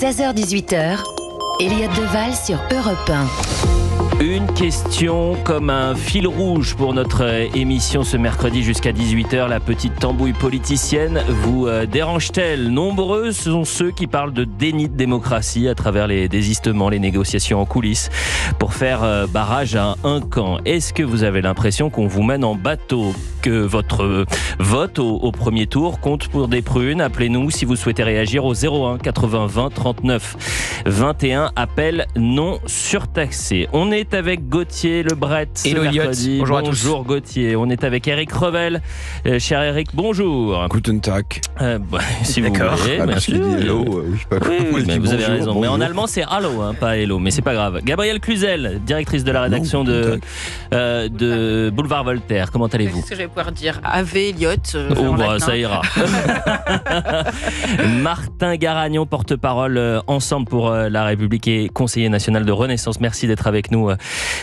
16h-18h, Elliott Deval sur Europe 1. Une question comme un fil rouge pour notre émission ce mercredi jusqu'à 18h. La petite tambouille politicienne vous dérange-t-elle ? Nombreux sont ceux qui parlent de déni de démocratie à travers les désistements, les négociations en coulisses pour faire barrage à un camp. Est-ce que vous avez l'impression qu'on vous mène en bateau ? Que votre vote au premier tour compte pour des prunes ? Appelez-nous si vous souhaitez réagir au 01 80 20 39 21. Appel non surtaxé. On est avec Gauthier Lebret ce mercredi. Bonjour à tous. Bonjour Gauthier. On est avec Eric Revel. Cher Eric, bonjour. Guten Tag. Si vous voulez. Parce qu'il dit hello, oui, pas Oui, mais vous avez raison. Bonjour. Mais en allemand, c'est hallo, pas hello. Mais c'est pas grave. Gabrielle Cluzel, directrice de la rédaction de Boulevard Voltaire. Comment allez-vous ? Qu'est-ce que je vais pouvoir dire ? Ave Elliott. Ça ira. Martin Garagnon, porte-parole Ensemble pour la République et conseiller national de Renaissance. Merci d'être avec nous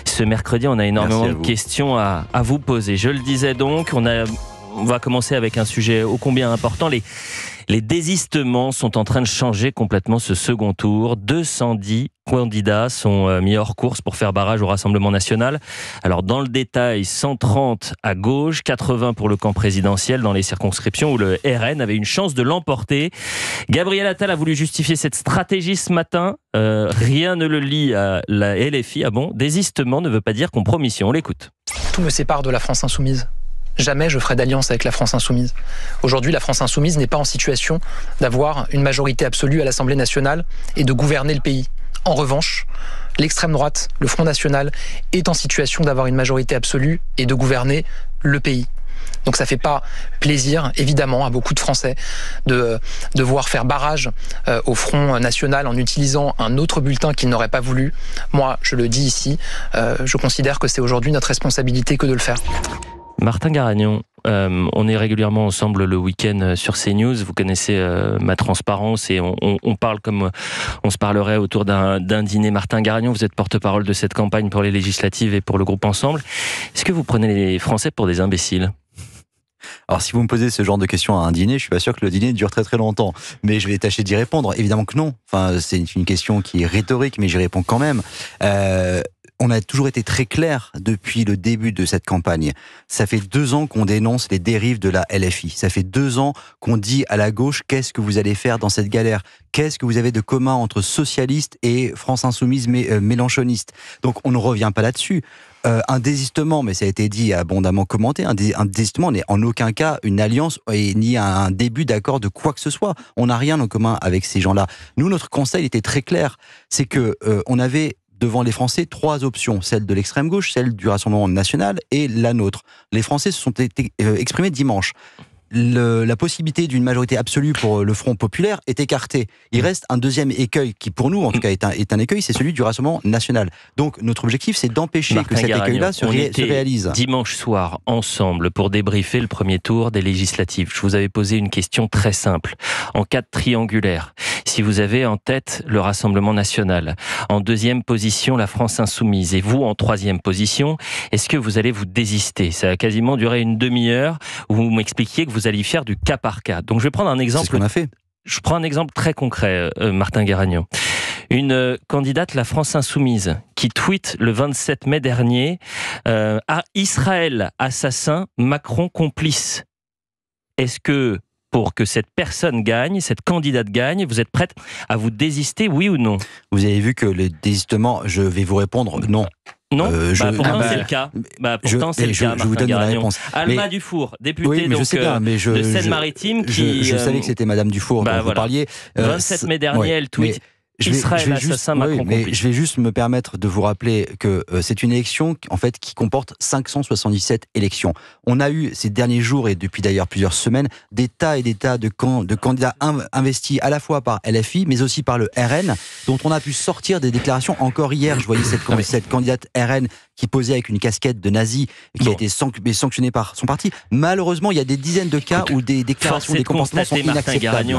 ce mercredi. On a énormément de questions à vous poser. Je le disais donc, on va commencer avec un sujet ô combien important. Les désistements sont en train de changer complètement ce second tour. 210 candidats sont mis hors course pour faire barrage au Rassemblement national. Alors dans le détail, 130 à gauche, 80 pour le camp présidentiel dans les circonscriptions où le RN avait une chance de l'emporter. Gabriel Attal a voulu justifier cette stratégie ce matin. Rien ne le lie à la LFI. Ah bon ? Désistement ne veut pas dire compromission. On l'écoute. Tout me sépare de la France insoumise. Jamais je ferai d'alliance avec la France insoumise. Aujourd'hui, la France insoumise n'est pas en situation d'avoir une majorité absolue à l'Assemblée nationale et de gouverner le pays. En revanche, l'extrême droite, le Front national, est en situation d'avoir une majorité absolue et de gouverner le pays. Donc ça fait pas plaisir, évidemment, à beaucoup de Français de devoir faire barrage au Front national en utilisant un autre bulletin qu'ils n'auraient pas voulu. Moi, je le dis ici, je considère que c'est aujourd'hui notre responsabilité que de le faire. Martin Garagnon, on est régulièrement ensemble le week-end sur CNews. Vous connaissez ma transparence et on parle comme on se parlerait autour d'un dîner. Martin Garagnon, vous êtes porte-parole de cette campagne pour les législatives et pour le groupe Ensemble. Est-ce que vous prenez les Français pour des imbéciles ? Alors si vous me posez ce genre de questions à un dîner, je suis pas sûr que le dîner dure très très longtemps. Mais je vais tâcher d'y répondre. Évidemment que non. Enfin, c'est une question qui est rhétorique, mais j'y réponds quand même. On a toujours été très clair depuis le début de cette campagne. Ça fait 2 ans qu'on dénonce les dérives de la LFI. Ça fait 2 ans qu'on dit à la gauche, qu'est-ce que vous allez faire dans cette galère ? Qu'est-ce que vous avez de commun entre socialistes et France insoumise mélenchoniste ? Donc on ne revient pas là-dessus. Un désistement, mais ça a été dit, abondamment commenté, un désistement n'est en aucun cas une alliance et ni un début d'accord de quoi que ce soit. On n'a rien en commun avec ces gens-là. Nous, notre conseil était très clair, c'est que on avait devant les Français 3 options, celle de l'extrême gauche, celle du Rassemblement national et la nôtre. Les Français se sont exprimés dimanche. La possibilité d'une majorité absolue pour le Front populaire est écartée. Il reste un deuxième écueil qui, pour nous, en tout cas, est un écueil, c'est celui du Rassemblement national. Donc, notre objectif, c'est d'empêcher que cet écueil-là se réalise. Dimanche soir, ensemble, pour débriefer le premier tour des législatives. Je vous avais posé une question très simple. En cas de triangulaire, si vous avez en tête le Rassemblement national, en deuxième position, la France insoumise, et vous en troisième position, est-ce que vous allez vous désister ? Ça a quasiment duré une demi-heure où vous m'expliquiez que vous alliez faire du cas par cas. Donc je vais prendre un exemple. C'est ce qu'on a fait. Je prends un exemple très concret, Martin Garagnon. Une candidate, la France insoumise, qui tweet le 27 mai dernier à Israël assassin, Macron complice. Est-ce que pour que cette personne gagne, cette candidate gagne, vous êtes prête à vous désister, oui ou non ? Vous avez vu que le désistement, je vais vous répondre non. Non, pourtant c'est le cas. Pourtant c'est le cas. Je vous donne la réponse. Alma Dufour, députée de Seine-Maritime, qui je savais que c'était Madame Dufour dont vous parliez. 27 mai dernier, elle tweet. Israël assassin, Macron complice. Je vais juste me permettre de vous rappeler que c'est une élection en fait qui comporte 577 élections. On a eu ces derniers jours et depuis d'ailleurs plusieurs semaines des tas et des tas de candidats investis à la fois par LFI mais aussi par le RN dont on a pu sortir des déclarations. Encore hier, je voyais cette candidate RN qui posait avec une casquette de nazi qui a été sanctionnée par son parti. Malheureusement, il y a des dizaines de cas où des déclarations, des comportements sont inacceptables.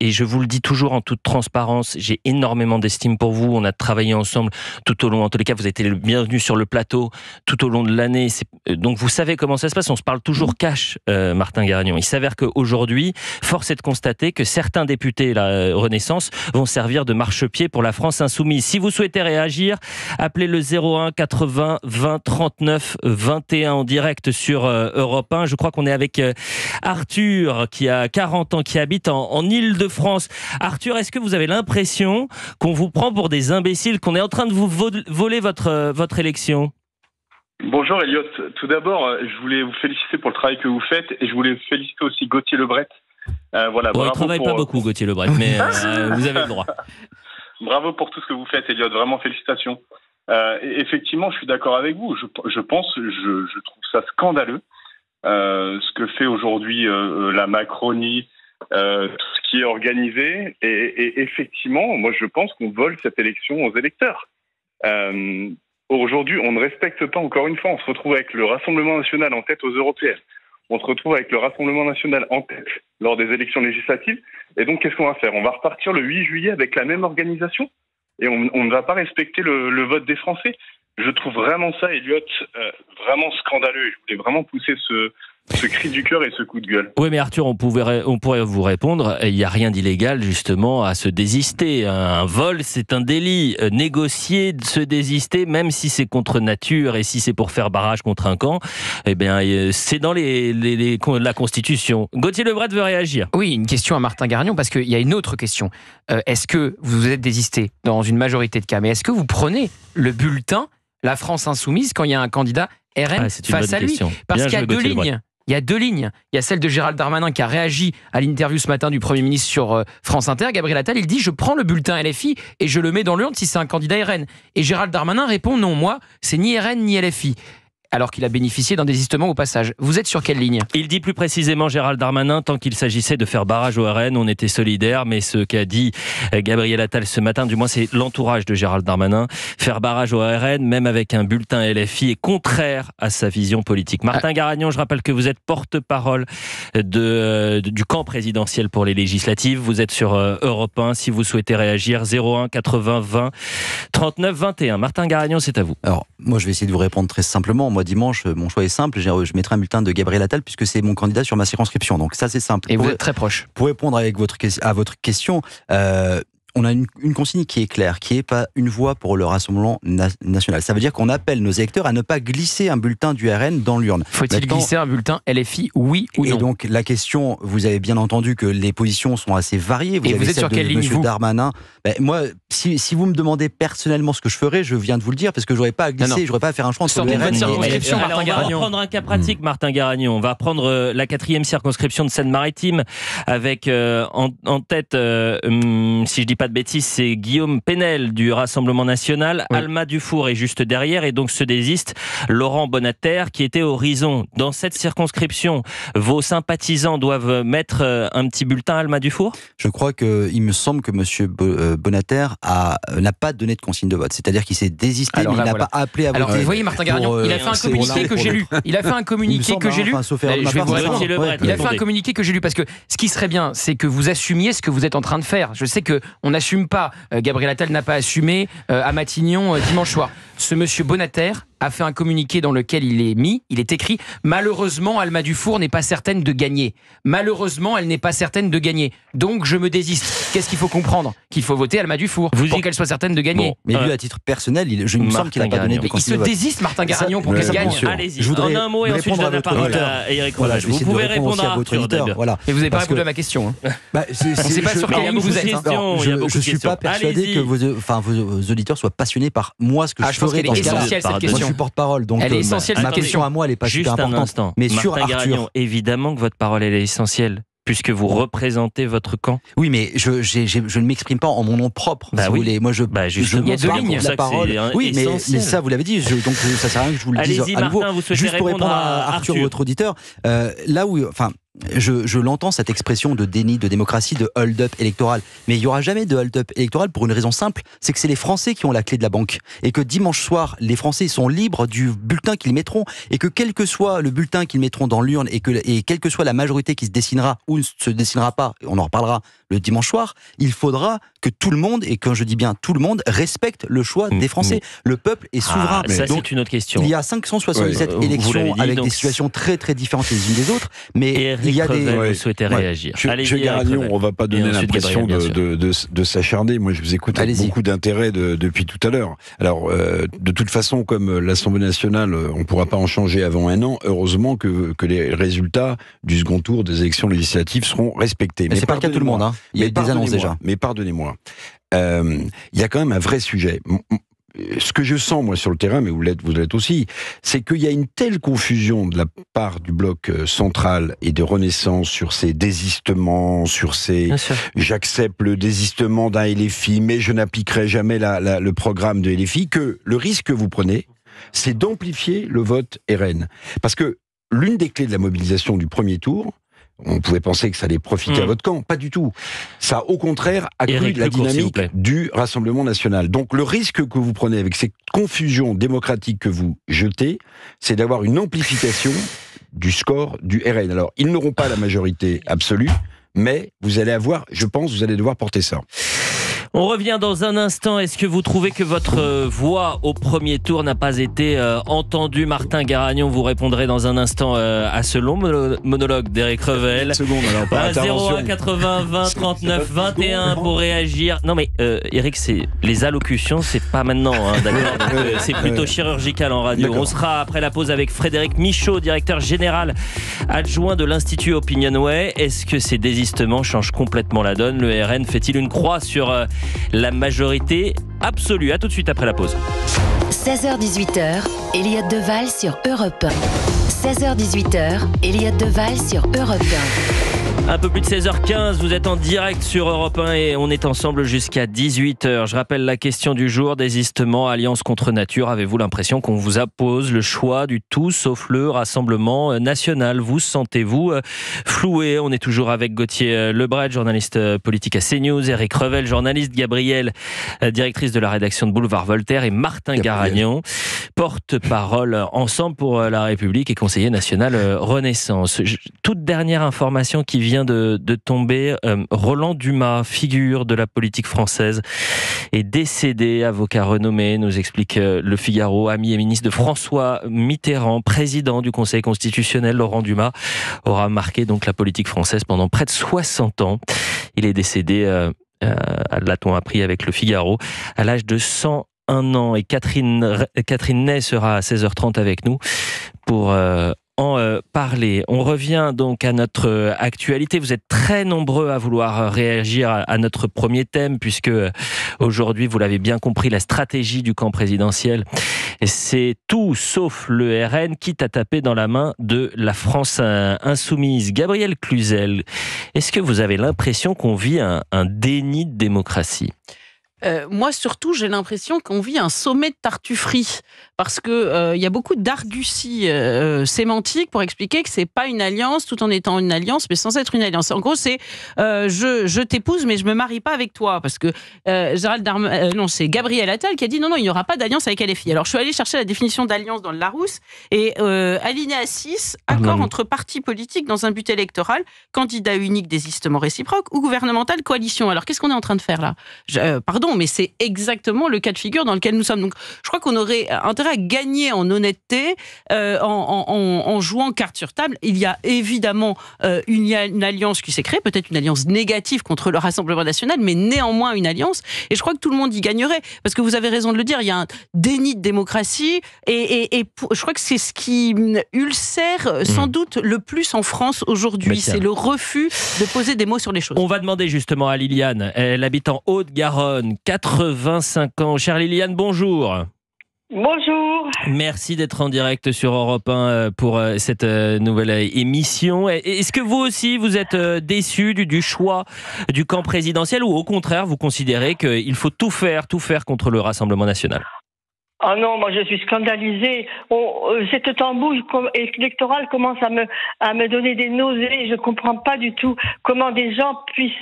Et et je vous le dis toujours en toute transparence, j'ai énormément d'estime pour vous. On a travaillé ensemble tout au long. En tous les cas, vous avez été le bienvenu sur le plateau tout au long de l'année. Donc vous savez comment ça se passe. On se parle toujours cash, Martin Garagnon. Il s'avère qu'aujourd'hui, force est de constater que certains députés, la Renaissance, vont servir de marchepied pour la France insoumise. Si vous souhaitez réagir, appelez le 01 80 20 39 21 en direct sur Europe 1. Je crois qu'on est avec Arthur, qui a 40 ans, qui habite en Île-de-France. Arthur, est-ce que vous avez l'impression qu'on vous prend pour des imbéciles, qu'on est en train de vous voler votre élection ? Bonjour Elliot. Tout d'abord, je voulais vous féliciter pour le travail que vous faites et je voulais féliciter aussi Gauthier Lebret. Voilà, bon, il ne travaille pas beaucoup, Gauthier Lebret, mais vous avez le droit. Bravo pour tout ce que vous faites, Elliot. Vraiment, félicitations. Effectivement, je suis d'accord avec vous. Je trouve ça scandaleux ce que fait aujourd'hui la Macronie, tout ce qui est organisé. Et effectivement, moi, je pense qu'on vole cette élection aux électeurs. Aujourd'hui, on ne respecte pas, encore une fois, on se retrouve avec le Rassemblement national en tête aux européennes. On se retrouve avec le Rassemblement national en tête lors des élections législatives. Et donc, qu'est-ce qu'on va faire ? On va repartir le 8 juillet avec la même organisation et on ne va pas respecter le vote des Français. Je trouve vraiment ça, Elliot, vraiment scandaleux. Je voulais vraiment pousser ce cri du cœur et ce coup de gueule. Oui, mais Arthur, on pourrait vous répondre, il n'y a rien d'illégal justement à se désister. Un vol, c'est un délit. Négocier, se désister, même si c'est contre nature et si c'est pour faire barrage contre un camp, eh bien, c'est dans la Constitution. Gauthier Lebret veut réagir. Oui, une question à Martin Garagnon, parce qu'il y a une autre question. Est-ce que vous vous êtes désisté dans une majorité de cas, mais est-ce que vous prenez le bulletin La France Insoumise quand il y a un candidat RN face à lui ? Parce qu'il y a deux lignes. Il y a deux lignes. Il y a celle de Gérald Darmanin qui a réagi à l'interview ce matin du Premier ministre sur France Inter. Gabriel Attal, il dit « Je prends le bulletin LFI et je le mets dans l'urne si c'est un candidat RN ». Et Gérald Darmanin répond « Non, moi, c'est ni RN ni LFI ». Alors qu'il a bénéficié d'un désistement au passage. Vous êtes sur quelle ligne ? Il dit plus précisément, Gérald Darmanin, tant qu'il s'agissait de faire barrage au RN, on était solidaires, mais ce qu'a dit Gabriel Attal ce matin, du moins c'est l'entourage de Gérald Darmanin, faire barrage au RN, même avec un bulletin LFI, est contraire à sa vision politique. Martin Garagnon, je rappelle que vous êtes porte-parole du camp présidentiel pour les législatives. Vous êtes sur Europe 1. Si vous souhaitez réagir, 01 80 20 39 21. Martin Garagnon, c'est à vous. Alors, moi je vais essayer de vous répondre très simplement. Moi, dimanche, mon choix est simple. Je mettrai un bulletin de Gabriel Attal puisque c'est mon candidat sur ma circonscription. Donc ça, c'est simple. Et vous êtes très proche. Pour répondre à votre question, on a une consigne qui est claire, qui n'est pas une voix pour le Rassemblement national. Ça veut dire qu'on appelle nos électeurs à ne pas glisser un bulletin du RN dans l'urne. Faut-il glisser un bulletin LFI, oui ou non ? Et donc la question, vous avez bien entendu que les positions sont assez variées. Vous êtes sur quelle ligne, Monsieur Darmanin. Moi, si vous me demandez personnellement ce que je ferais, je viens de vous le dire, parce que j'aurais pas à glisser, j'aurais pas à faire un choix entre le RN et... Alors, on va prendre un cas pratique, Martin Garagnon. On va prendre la 4e circonscription de Seine-Maritime avec en tête, si je dis pas de bêtises, c'est Guillaume Penel du Rassemblement national. Oui. Alma Dufour est juste derrière et donc se désiste Laurent Bonnater qui était Horizon. Dans cette circonscription, vos sympathisants doivent mettre un petit bulletin à Alma Dufour ? Je crois qu'il me semble que monsieur Bonnater n'a pas donné de consigne de vote. C'est-à-dire qu'il s'est désisté, mais il n'a pas appelé à voter. Alors, vous voyez, Martin Garagnon, il a fait un communiqué que j'ai lu. Il a fait un communiqué que j'ai lu. Je vais vous répondre. Il a fait un communiqué que j'ai lu parce que ce qui serait bien, c'est que vous assumiez ce que vous êtes en train de faire. Je sais qu'on n'assume pas. Gabriel Attal n'a pas assumé à Matignon dimanche soir. Ce monsieur Bonnater a fait un communiqué dans lequel il est écrit « Malheureusement, Alma Dufour n'est pas certaine de gagner. Malheureusement, elle n'est pas certaine de gagner. Donc, je me désiste. » Qu'est-ce qu'il faut comprendre ? Qu'il faut voter Alma Dufour pour qu'elle soit certaine de gagner. Bon, mais lui, à titre personnel, il me semble qu'il n'a pas donné de consigne de vote. Il se désiste, Martin Garagnon, pour qu'elle gagne. Allez-y, en un mot et ensuite je donne la parole à Éric Rollage. Vous pouvez répondre à Arthur. Et vous n'avez pas répondu à ma question. On ne sait pas sur quelle ligne vous êtes. Je ne suis pas persuadé que vos auditeurs soient passionnés par moi, ce que je ferais dans ce cas-là. Essentielle cette question. Moi, je suis porte-parole, donc elle est essentielle cette question. À moi, elle n'est pas super importante. Juste un instant. Mais Martin sur Arthur, Garagnon, évidemment que votre parole elle est essentielle. Puisque vous représentez votre camp. Oui, mais je ne m'exprime pas en mon nom propre. Si vous voulez. Moi, il y a deux lignes. La parole. Oui, mais ça, vous l'avez dit. Donc, ça sert à rien que je vous le dise à nouveau. Martin, vous souhaitez juste pour répondre à Arthur, votre auditeur. Là où, je l'entends, cette expression de déni de démocratie, de hold-up électoral. Mais il n'y aura jamais de hold-up électoral pour une raison simple, c'est que c'est les Français qui ont la clé de la banque. Et que dimanche soir, les Français sont libres du bulletin qu'ils mettront. Et que quel que soit le bulletin qu'ils mettront dans l'urne et quelle que soit la majorité qui se dessinera ou ne se dessinera pas, on en reparlera le dimanche soir, il faudra que tout le monde, et quand je dis bien tout le monde, respecte le choix des Français. Le peuple est souverain. Ça, donc, c'est une autre question. Il y a 577 élections avec des situations très très différentes les unes des autres, mais il y a des... Vous souhaitez réagir. Monsieur Garagnon, on ne va pas donner l'impression de s'acharner. Moi, je vous écoute avec beaucoup d'intérêt depuis tout à l'heure. Alors, de toute façon, comme l'Assemblée nationale, on ne pourra pas en changer avant un an, heureusement que les résultats du second tour des élections législatives seront respectés. Mais c'est pas le cas de tout le monde. Il y a des annonces déjà. Mais pardonnez-moi. Il y a quand même un vrai sujet. Ce que je sens, moi, sur le terrain, mais vous l'êtes aussi, c'est qu'il y a une telle confusion de la part du bloc central et de Renaissance sur ces désistements, sur ces... J'accepte le désistement d'un LFI, mais je n'appliquerai jamais le programme de LFI, que le risque que vous prenez, c'est d'amplifier le vote RN. Parce que l'une des clés de la mobilisation du premier tour, on pouvait penser que ça allait profiter à votre camp. Pas du tout. Ça a au contraire accru la dynamique du Rassemblement national. Donc le risque que vous prenez avec ces confusions démocratiques que vous jetez, c'est d'avoir une amplification du score du RN. Alors, ils n'auront pas la majorité absolue, mais vous allez avoir, je pense, vous allez devoir porter ça. On revient dans un instant. Est-ce que vous trouvez que votre voix au premier tour n'a pas été entendue? Martin Garagnon, vous répondrez dans un instant à ce long monologue d'Éric Revel. 01 80 20 39 21 pour réagir. Non mais Éric, c'est les allocutions, c'est pas maintenant, hein, d'accord. Donc, c'est plutôt chirurgical en radio. On sera après la pause avec Frédéric Michaud, directeur général adjoint de l'Institut Opinionway. Est-ce que ces désistements changent complètement la donne? Le RN fait-il une croix sur la majorité absolue? À tout de suite après la pause. 16h-18h, Elliott Deval sur Europe 1. 16h-18h, Elliott Deval sur Europe 1. Un peu plus de 16h15, vous êtes en direct sur Europe 1 et on est ensemble jusqu'à 18h. Je rappelle la question du jour, désistement, alliance contre nature. Avez-vous l'impression qu'on vous impose le choix du tout sauf le Rassemblement national? Vous sentez-vous floué? On est toujours avec Gauthier Lebret, journaliste politique à CNews, Éric Revel, journaliste, Gabrielle, directrice de la rédaction de Boulevard Voltaire, et Martin Garagnon, porte-parole Ensemble pour la République et conseiller national Renaissance. Toute dernière information qui vient de tomber, Roland Dumas, figure de la politique française, est décédé, avocat renommé, nous explique Le Figaro, ami et ministre de François Mitterrand, président du Conseil constitutionnel. Laurent Dumas aura marqué donc la politique française pendant près de 60 ans. Il est décédé, l'a-t-on appris avec Le Figaro, à l'âge de 101 ans. Et Catherine Ney sera à 16h30 avec nous pour en parler. On revient donc à notre actualité. Vous êtes très nombreux à vouloir réagir à notre premier thème, puisque aujourd'hui, vous l'avez bien compris, la stratégie du camp présidentiel, c'est tout sauf le RN, quitte à taper dans la main de la France insoumise. Gabriel Cluzel, est-ce que vous avez l'impression qu'on vit un déni de démocratie ? Moi, surtout, j'ai l'impression qu'on vit un sommet de tartufferie, parce que y a beaucoup d'arguties sémantiques pour expliquer que c'est pas une alliance, tout en étant une alliance, mais sans être une alliance. En gros, c'est je t'épouse, mais je me marie pas avec toi, parce que c'est Gabriel Attal qui a dit non, il n'y aura pas d'alliance avec LFI. Alors, je suis allée chercher la définition d'alliance dans le Larousse, et alinéa 6, accord entre partis politiques dans un but électoral, candidat unique, désistement réciproque, ou gouvernemental, coalition. Alors, qu'est-ce qu'on est en train de faire là? Pardon, mais c'est exactement le cas de figure dans lequel nous sommes. Donc, je crois qu'on aurait intérêt à gagner en honnêteté en jouant carte sur table. Il y a évidemment une alliance qui s'est créée, peut-être une alliance négative contre le Rassemblement national, mais néanmoins une alliance. Et je crois que tout le monde y gagnerait, parce que vous avez raison de le dire, il y a un déni de démocratie, et je crois que c'est ce qui ulcère sans doute le plus en France aujourd'hui. C'est le refus de poser des mots sur les choses. On va demander justement à Liliane, elle habite en Haute-Garonne, 85 ans. Chère Liliane, bonjour. Bonjour. Merci d'être en direct sur Europe 1 pour cette nouvelle émission. Est-ce que vous aussi, vous êtes déçu du choix du camp présidentiel, ou au contraire, vous considérez qu'il faut tout faire contre le Rassemblement national ? Ah non, moi je suis scandalisée. Cette tambouille électorale commence à me donner des nausées. Je comprends pas du tout comment des gens puissent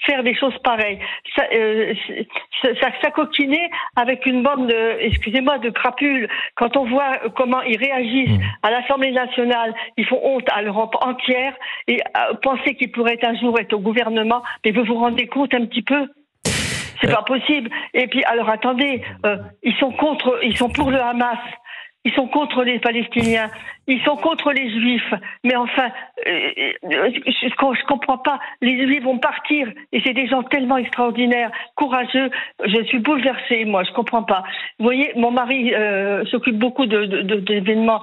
faire des choses pareilles. Ça coquiner avec une bande de crapules. Quand on voit comment ils réagissent à l'Assemblée nationale, ils font honte à l'Europe entière et penser qu'ils pourraient un jour être au gouvernement. Mais vous vous rendez compte un petit peu ? C'est pas possible. Et puis, alors attendez, ils sont pour le Hamas. Ils sont contre les Palestiniens. Ils sont contre les Juifs. Mais enfin, je comprends pas. Les Juifs vont partir. Et c'est des gens tellement extraordinaires, courageux. Je suis bouleversée, moi. Je comprends pas. Vous voyez, mon mari s'occupe beaucoup d'événements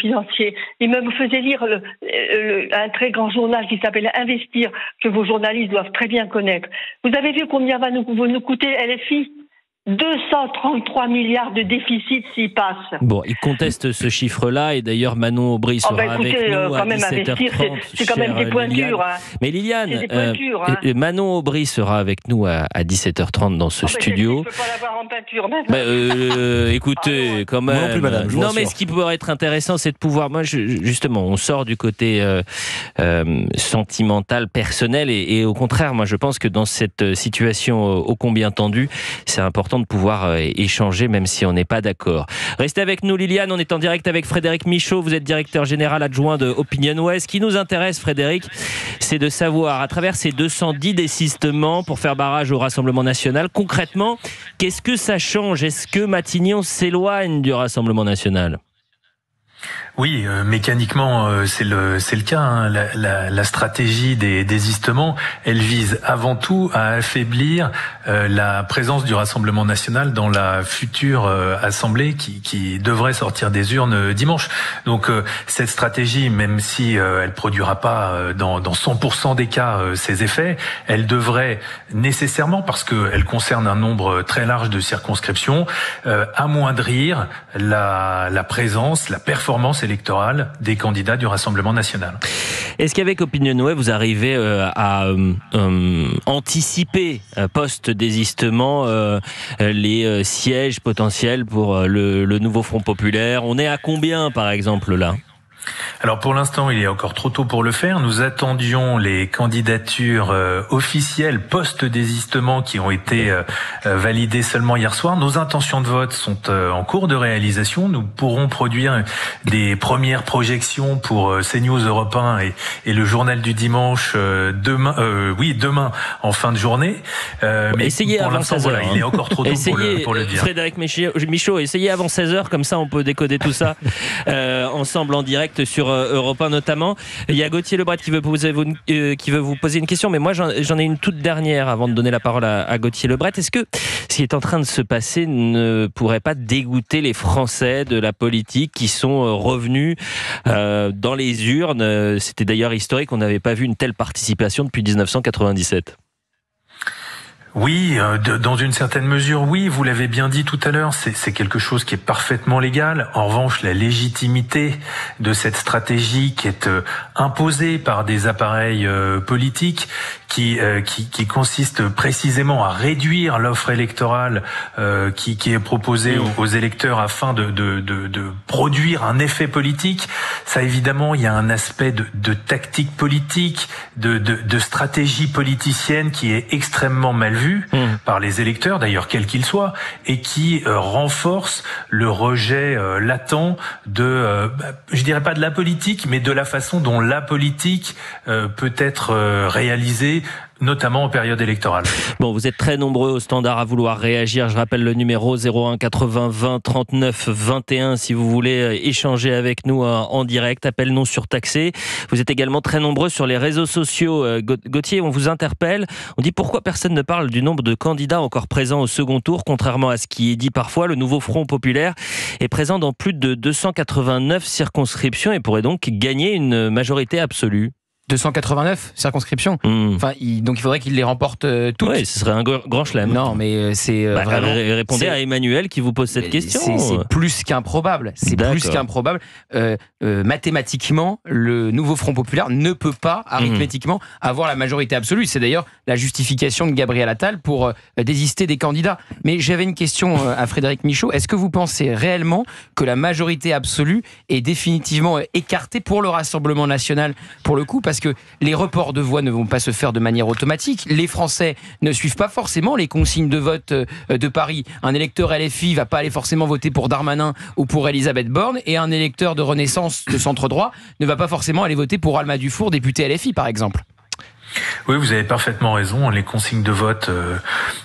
financiers. Il me faisait lire un très grand journal qui s'appelle Investir, que vos journalistes doivent très bien connaître. Vous avez vu combien va nous coûter LFI ? 233 milliards de déficit s'il passe. Bon, il conteste ce chiffre-là et d'ailleurs Manon Aubry sera avec nous à 17h30. C'est quand même des pointures. Hein. Mais Liliane, Manon Aubry sera avec nous à 17h30 dans ce studio. Je ne peux pas l'avoir en peinture même. Écoutez, quand même. Non plus, madame. Non, mais ce qui pourrait être intéressant, c'est de pouvoir. Moi, justement, on sort du côté sentimental, personnel, et au contraire, moi, je pense que dans cette situation ô combien tendue, c'est important de pouvoir échanger même si on n'est pas d'accord. Restez avec nous Liliane, on est en direct avec Frédéric Michaud, vous êtes directeur général adjoint de Opinion West. Ce qui nous intéresse Frédéric, c'est de savoir à travers ces 210 désistements pour faire barrage au Rassemblement National, concrètement, qu'est-ce que ça change ? Est-ce que Matignon s'éloigne du Rassemblement National ? Oui, mécaniquement, c'est le cas. Hein. La stratégie des désistements, elle vise avant tout à affaiblir la présence du Rassemblement national dans la future assemblée qui devrait sortir des urnes dimanche. Donc cette stratégie, même si elle produira pas dans 100% des cas ses effets, elle devrait nécessairement, parce qu'elle concerne un nombre très large de circonscriptions, amoindrir la présence, la performance électorale des candidats du Rassemblement national. Est-ce qu'avec Opinionway, vous arrivez à anticiper post-désistement les sièges potentiels pour le nouveau Front populaire ? On est à combien, par exemple, là ? Alors pour l'instant, il est encore trop tôt pour le faire. Nous attendions les candidatures officielles post-désistement qui ont été validées seulement hier soir. Nos intentions de vote sont en cours de réalisation. Nous pourrons produire des premières projections pour CNews Europe 1 et le journal du dimanche demain en fin de journée. Mais essayez avant 16h. Voilà, il est encore trop tôt pour le dire. Frédéric Michaud, essayez avant 16h, comme ça on peut décoder tout ça ensemble en direct sur Europe 1 notamment. Il y a Gauthier Lebret qui veut vous poser une question, mais moi j'en ai une toute dernière avant de donner la parole à Gauthier Lebret. Est-ce que ce qui est en train de se passer ne pourrait pas dégoûter les Français de la politique qui sont revenus dans les urnes ? C'était d'ailleurs historique, on n'avait pas vu une telle participation depuis 1997. Oui, dans une certaine mesure, oui, vous l'avez bien dit tout à l'heure, c'est quelque chose qui est parfaitement légal. En revanche, la légitimité de cette stratégie qui est imposée par des appareils politiques qui consiste précisément à réduire l'offre électorale qui est proposée aux électeurs afin de produire un effet politique, ça évidemment, il y a un aspect de tactique politique, de stratégie politicienne qui est extrêmement mal vu par les électeurs, d'ailleurs quels qu'ils soient, et qui renforce le rejet latent de, je dirais pas de la politique, mais de la façon dont la politique peut être réalisée, notamment en période électorale. Bon, vous êtes très nombreux au standard à vouloir réagir. Je rappelle le numéro 01 80 20 39 21 si vous voulez échanger avec nous en direct. Appel non surtaxé. Vous êtes également très nombreux sur les réseaux sociaux. Gauthier, on vous interpelle. On dit pourquoi personne ne parle du nombre de candidats encore présents au second tour. Contrairement à ce qui est dit parfois, le nouveau Front populaire est présent dans plus de 289 circonscriptions et pourrait donc gagner une majorité absolue. 289 circonscriptions. Enfin, donc il faudrait qu'il les remporte toutes. Oui, ce serait un grand chelem. Non, mais c'est vraiment... Répondez à Emmanuel qui vous pose cette question. C'est plus qu'improbable. C'est plus qu'improbable. Mathématiquement, le nouveau Front Populaire ne peut pas, arithmétiquement, avoir la majorité absolue. C'est d'ailleurs la justification de Gabriel Attal pour désister des candidats. Mais j'avais une question à Frédéric Michaud. Est-ce que vous pensez réellement que la majorité absolue est définitivement écartée pour le Rassemblement national, pour le coup, parce que les reports de voix ne vont pas se faire de manière automatique. Les Français ne suivent pas forcément les consignes de vote de Paris. Un électeur LFI va pas aller forcément voter pour Darmanin ou pour Elisabeth Borne, et un électeur de Renaissance de centre droit ne va pas forcément aller voter pour Alma Dufour, député LFI par exemple. Oui, vous avez parfaitement raison. Les consignes de vote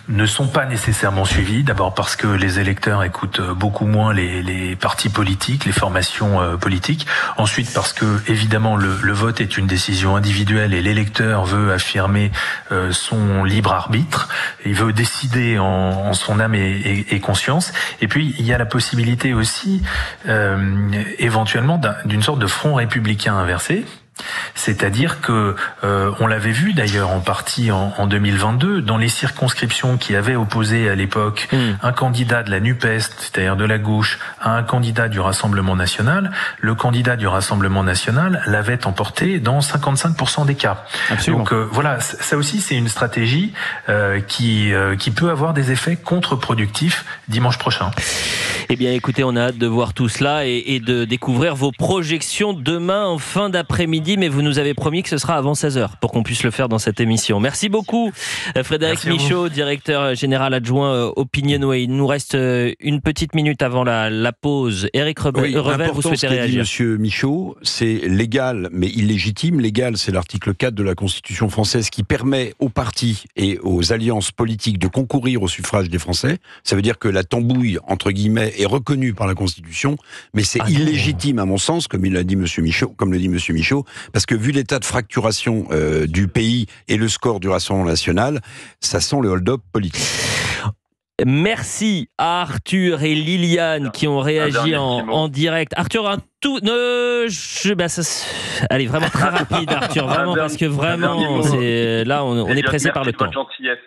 ne sont pas nécessairement suivies. D'abord parce que les électeurs écoutent beaucoup moins les partis politiques, les formations politiques. Ensuite parce que, évidemment, le vote est une décision individuelle et l'électeur veut affirmer son libre arbitre. Il veut décider en son âme et conscience. Et puis, il y a la possibilité aussi, éventuellement, d'une sorte de front républicain inversé. C'est-à-dire que on l'avait vu d'ailleurs en partie en 2022 dans les circonscriptions qui avaient opposé à l'époque un candidat de la NUPES, c'est-à-dire de la gauche, à un candidat du Rassemblement national. Le candidat du Rassemblement national l'avait emporté dans 55% des cas. Absolument. Donc voilà, ça aussi c'est une stratégie qui peut avoir des effets contre-productifs dimanche prochain. Eh bien écoutez, on a hâte de voir tout cela et de découvrir vos projections demain en fin d'après-midi, mais vous nous avez promis que ce sera avant 16h pour qu'on puisse le faire dans cette émission. Merci beaucoup Frédéric Michaud, directeur général adjoint Opinionway. Il nous reste une petite minute avant la pause. Éric Revel, vous souhaitez réagir? Monsieur Michaud, c'est légal mais illégitime. Légal, c'est l'article 4 de la Constitution française qui permet aux partis et aux alliances politiques de concourir au suffrage des Français. Ça veut dire que la tambouille, entre guillemets, est reconnue par la Constitution, mais c'est illégitime à mon sens, comme le dit Monsieur Michaud, parce que vu l'état de fracturation du pays et le score du Rassemblement national, ça sent le hold-up politique. Merci à Arthur et Liliane qui ont réagi en direct. Arthur, allez, vraiment très rapide Arthur, vraiment, parce que vraiment, là on est pressé par le temps.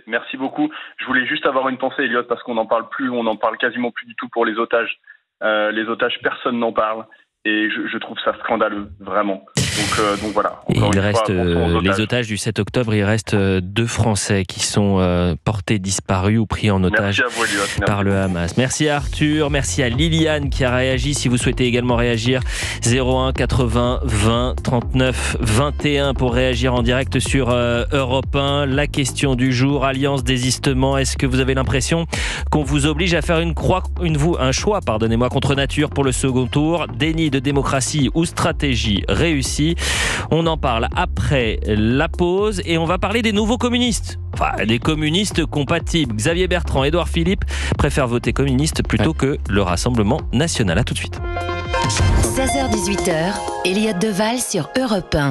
Merci beaucoup. Je voulais juste avoir une pensée, Elliot, parce qu'on n'en parle plus, on n'en parle quasiment plus du tout pour les otages. Les otages, personne n'en parle. Et je trouve ça scandaleux, vraiment. Donc voilà. Il reste les otages du 7 octobre, il reste 2 Français qui sont portés disparus ou pris en otage par le Hamas. Merci à Arthur, merci à Liliane qui a réagi. Si vous souhaitez également réagir, 01 80 20 39 21 pour réagir en direct sur Europe 1. La question du jour, alliance, désistement. Est-ce que vous avez l'impression qu'on vous oblige à faire un choix contre nature pour le second tour? Déni de démocratie ou stratégie réussie? On en parle après la pause et on va parler des nouveaux communistes. Enfin, des communistes compatibles. Xavier Bertrand, Édouard Philippe préfèrent voter communiste plutôt que le Rassemblement national. À tout de suite. 16h-18h, Elliott Deval sur Europe 1.